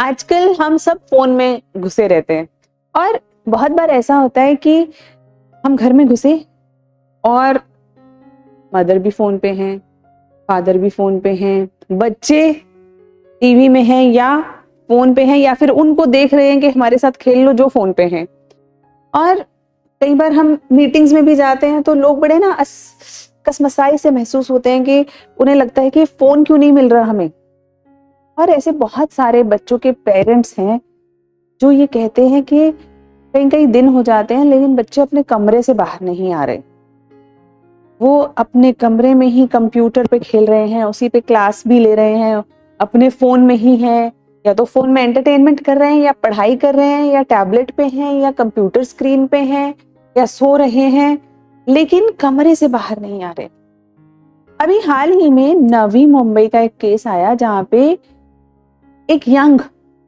आजकल हम सब फोन में घुसे रहते हैं और बहुत बार ऐसा होता है कि हम घर में घुसे और मदर भी फोन पे हैं, फादर भी फोन पे हैं, बच्चे टीवी में हैं या फोन पे हैं या फिर उनको देख रहे हैं कि हमारे साथ खेल लो जो फोन पे हैं। और कई बार हम मीटिंग्स में भी जाते हैं तो लोग बड़े ना कसमसाई से महसूस होते हैं कि उन्हें लगता है कि फोन क्यों नहीं मिल रहा हमें। और ऐसे बहुत सारे बच्चों के पेरेंट्स हैं जो ये कहते हैं कि कई कई दिन हो जाते हैं लेकिन बच्चे अपने कमरे से बाहर नहीं आ रहे। वो अपने कमरे में ही कंप्यूटर पे खेल रहे हैं, उसी पे क्लास भी ले रहे हैं, अपने फोन में ही हैं, या तो फोन में एंटरटेनमेंट कर रहे हैं या पढ़ाई कर रहे हैं या टैबलेट पे हैं या कंप्यूटर स्क्रीन पे हैं या सो रहे हैं, लेकिन कमरे से बाहर नहीं आ रहे। अभी हाल ही में नवी मुंबई का एक केस आया जहां पे एक यंग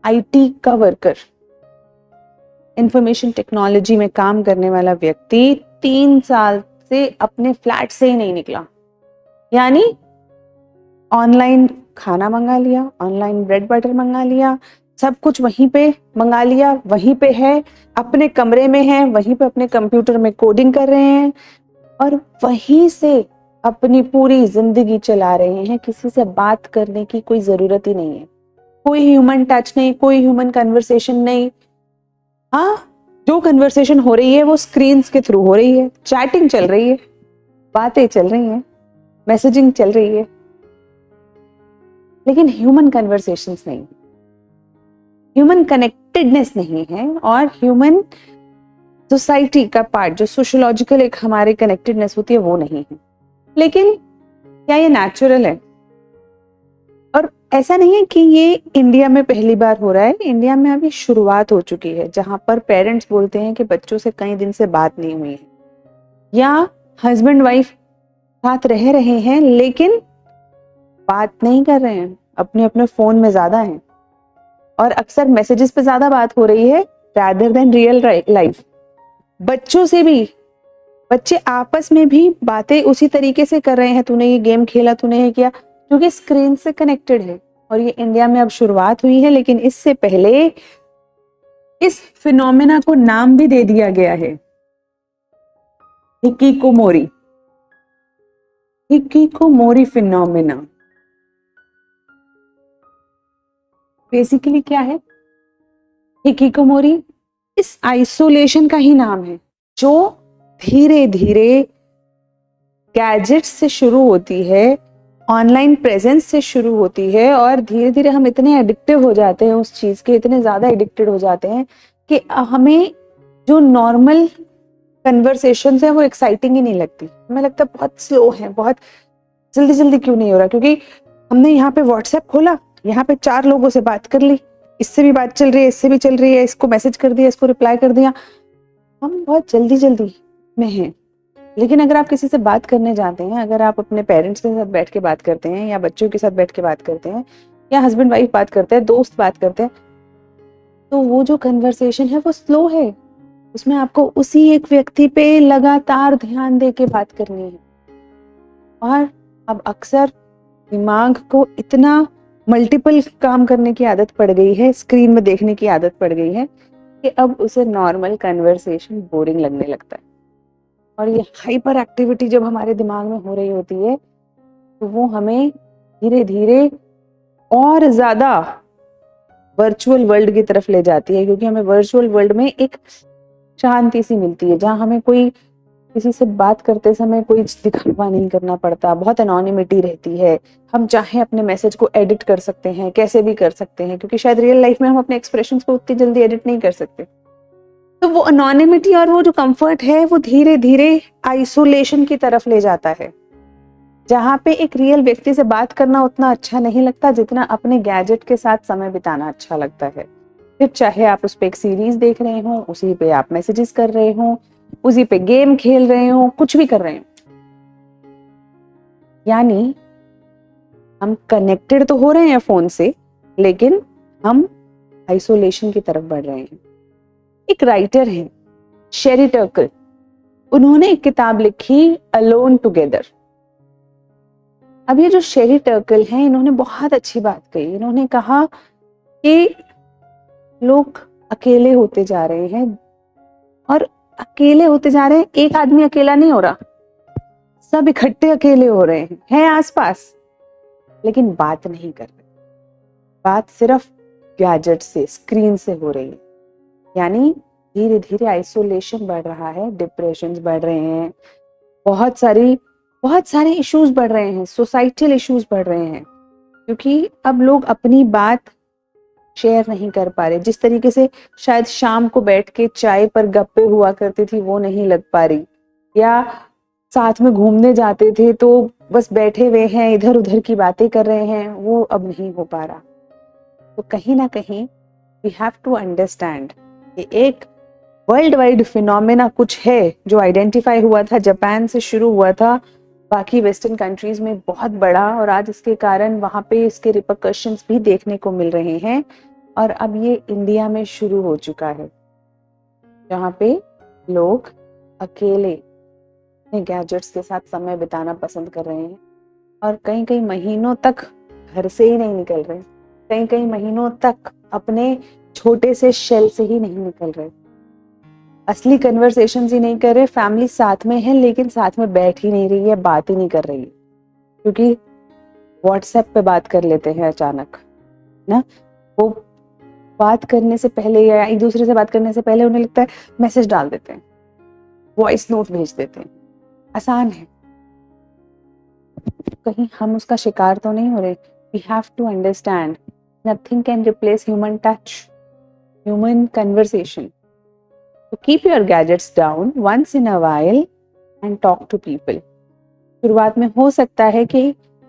आईटी का वर्कर, इंफॉर्मेशन टेक्नोलॉजी में काम करने वाला व्यक्ति 3 साल से अपने फ्लैट से ही नहीं निकला। यानी ऑनलाइन खाना मंगा लिया, ऑनलाइन ब्रेड बटर मंगा लिया, सब कुछ वहीं पे मंगा लिया, वहीं पे है, अपने कमरे में है, वहीं पे अपने कंप्यूटर में कोडिंग कर रहे हैं और वहीं से अपनी पूरी जिंदगी चला रहे हैं। किसी से बात करने की कोई जरूरत ही नहीं है, कोई ह्यूमन टच नहीं, कोई ह्यूमन कन्वर्सेशन नहीं। हाँ, जो कन्वर्सेशन हो रही है वो स्क्रीन्स के थ्रू हो रही है, चैटिंग चल रही है, बातें चल रही हैं, मैसेजिंग चल रही है, लेकिन ह्यूमन कन्वर्सेशंस नहीं, ह्यूमन कनेक्टेडनेस नहीं है और ह्यूमन सोसाइटी का पार्ट जो सोशियोलॉजिकल एक हमारे कनेक्टेडनेस होती है वो नहीं है। लेकिन क्या ये नेचुरल है? और ऐसा नहीं है कि ये इंडिया में पहली बार हो रहा है, इंडिया में अभी शुरुआत हो चुकी है जहां पर पेरेंट्स बोलते हैं कि बच्चों से कई दिन से बात नहीं हुई है, या हस्बैंड वाइफ साथ रह रहे हैं लेकिन बात नहीं कर रहे हैं, अपने अपने फोन में ज्यादा हैं और अक्सर मैसेजेस पे ज्यादा बात हो रही है रादर देन रियल लाइफ। बच्चों से भी, बच्चे आपस में भी बातें उसी तरीके से कर रहे हैं, तूने ये गेम खेला, तूने ये किया, क्योंकि स्क्रीन से कनेक्टेड है। और ये इंडिया में अब शुरुआत हुई है, लेकिन इससे पहले इस फिनोमेना को नाम भी दे दिया गया है, हिकिकोमोरी। हिकिकोमोरी फिनोमेना बेसिकली क्या है? हिकिकोमोरी इस आइसोलेशन का ही नाम है जो धीरे धीरे गैजेट्स से शुरू होती है, ऑनलाइन प्रेजेंस से शुरू होती है और धीरे धीरे हम इतने एडिक्टिव हो जाते हैं उस चीज के, इतने ज्यादा एडिक्टेड हो जाते हैं कि हमें जो नॉर्मल कन्वर्सेशंस है वो एक्साइटिंग ही नहीं लगती। हमें लगता है बहुत स्लो है, बहुत जल्दी जल्दी क्यों नहीं हो रहा, क्योंकि हमने यहाँ पे व्हाट्सएप खोला, यहाँ पे 4 लोगों से बात कर ली, इससे भी बात चल रही है, इससे भी चल रही है, इसको मैसेज कर दिया, इसको रिप्लाई कर दिया, हम बहुत जल्दी जल्दी में हैं। लेकिन अगर आप किसी से बात करने जाते हैं, अगर आप अपने पेरेंट्स के साथ बैठ के बात करते हैं या बच्चों के साथ बैठ के बात करते हैं या हस्बैंड वाइफ बात करते हैं, दोस्त बात करते हैं, तो वो जो कन्वर्सेशन है वो स्लो है, उसमें आपको उसी एक व्यक्ति पे लगातार ध्यान दे के बात करनी है। और अब अक्सर दिमाग को इतना मल्टीपल काम करने की आदत पड़ गई है, स्क्रीन में देखने की आदत पड़ गई है कि अब उसे नॉर्मल कन्वर्सेशन बोरिंग लगने लगता है। और ये हाइपर एक्टिविटी जब हमारे दिमाग में हो रही होती है तो वो हमें धीरे धीरे और ज्यादा वर्चुअल वर्ल्ड की तरफ ले जाती है, क्योंकि हमें वर्चुअल वर्ल्ड में एक शांति सी मिलती है जहां हमें कोई किसी से बात करते समय कोई दिखावा नहीं करना पड़ता, बहुत एनोनिमिटी रहती है, हम चाहे अपने मैसेज को एडिट कर सकते हैं, कैसे भी कर सकते हैं, क्योंकि शायद रियल लाइफ में हम अपने एक्सप्रेशंस को उतनी जल्दी एडिट नहीं कर सकते। तो वो एनोनिमिटी और वो जो कंफर्ट है वो धीरे धीरे आइसोलेशन की तरफ ले जाता है, जहां पे एक रियल व्यक्ति से बात करना उतना अच्छा नहीं लगता जितना अपने गैजेट के साथ समय बिताना अच्छा लगता है। फिर चाहे आप उस पे एक सीरीज देख रहे हो, उसी पे आप मैसेजेस कर रहे हो, उसी पे गेम खेल रहे हो, कुछ भी कर रहे हो, यानी हम कनेक्टेड तो हो रहे हैं फोन से, लेकिन हम आइसोलेशन की तरफ बढ़ रहे हैं। एक राइटर हैं शेरी टर्कल, उन्होंने एक किताब लिखी अलोन टुगेदर। अब ये जो शेरी टर्कल हैं, इन्होंने बहुत अच्छी बात कही। इन्होंने कहा कि लोग अकेले होते जा रहे हैं, और अकेले होते जा रहे हैं, एक आदमी अकेला नहीं हो रहा, सब इकट्ठे अकेले हो रहे हैं आसपास, लेकिन बात नहीं कर रहे। बात सिर्फ गैजेट से, स्क्रीन से हो रही है। यानी धीरे धीरे आइसोलेशन बढ़ रहा है, डिप्रेशंस बढ़ रहे हैं, बहुत सारे इश्यूज बढ़ रहे हैं, सोसाइटल इश्यूज बढ़ रहे हैं, क्योंकि अब लोग अपनी बात शेयर नहीं कर पा रहे। जिस तरीके से शायद शाम को बैठ के चाय पर गप्पे हुआ करती थी, वो नहीं लग पा रही, या साथ में घूमने जाते थे तो बस बैठे हुए हैं, इधर उधर की बातें कर रहे हैं, वो अब नहीं हो पा रहा। तो कहीं ना कहीं वी हैव टू अंडरस्टैंड कि एक वर्ल्ड वाइड फिनोमेना कुछ है जो आइडेंटिफाई हुआ था, जापान से शुरू हुआ था, बाकी वेस्टर्न कंट्रीज में बहुत बड़ा, और आज इसके कारण वहाँ पे इसके रिपरकशंस भी देखने को मिल रहे हैं। और अब ये इंडिया में शुरू हो चुका है, जहाँ पे लोग अकेले अपने गैजेट्स के साथ समय बिताना पसंद कर रहे हैं, और कई कई महीनों तक घर से ही नहीं निकल रहे, कई कई महीनों तक अपने छोटे से शेल से ही नहीं निकल रहे, असली कन्वर्सेशन ही नहीं कर रहे। फैमिली साथ में है लेकिन साथ में बैठ ही नहीं रही है, बात ही नहीं कर रही है, क्योंकि व्हाट्सएप पे बात कर लेते हैं अचानक ना। वो बात करने से पहले या एक दूसरे से बात करने से पहले उन्हें लगता है मैसेज डाल देते हैं, वॉइस नोट भेज देते हैं, आसान है। कहीं हम उसका शिकार तो नहीं हो रहे? We have to understand nothing can replace human touch, human conversation. So keep your gadgets down once in a while and talk to people. शुरुआत में हो सकता है कि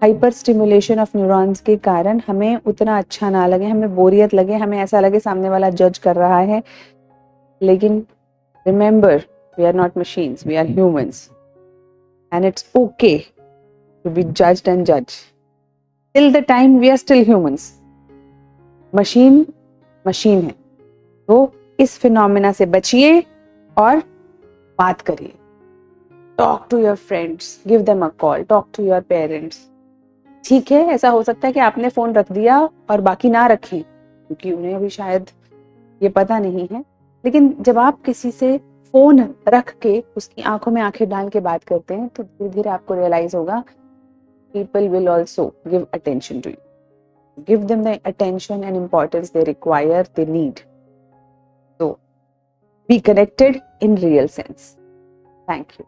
हाइपर स्टिमुलेशन ऑफ न्यूरॉन्स के कारण हमें उतना अच्छा ना लगे, हमें बोरियत लगे, हमें ऐसा लगे सामने वाला जज कर रहा है, लेकिन remember we are not machines, we are humans, and it's okay to be judged and जज। Till the time we are still humans. Machine machine है, तो इस फिनोमेना से बचिए और बात करिए। Talk to your friends, give them a call, talk to your parents. ठीक है, ऐसा हो सकता है कि आपने फोन रख दिया और बाकी ना रखें, क्योंकि उन्हें अभी शायद ये पता नहीं है, लेकिन जब आप किसी से फोन रख के उसकी आंखों में आंखें डाल के बात करते हैं, तो धीरे धीरे आपको रियलाइज होगा people will also give attention to you, give them the attention and importance they require, they need. So, be connected in real sense. Thank you.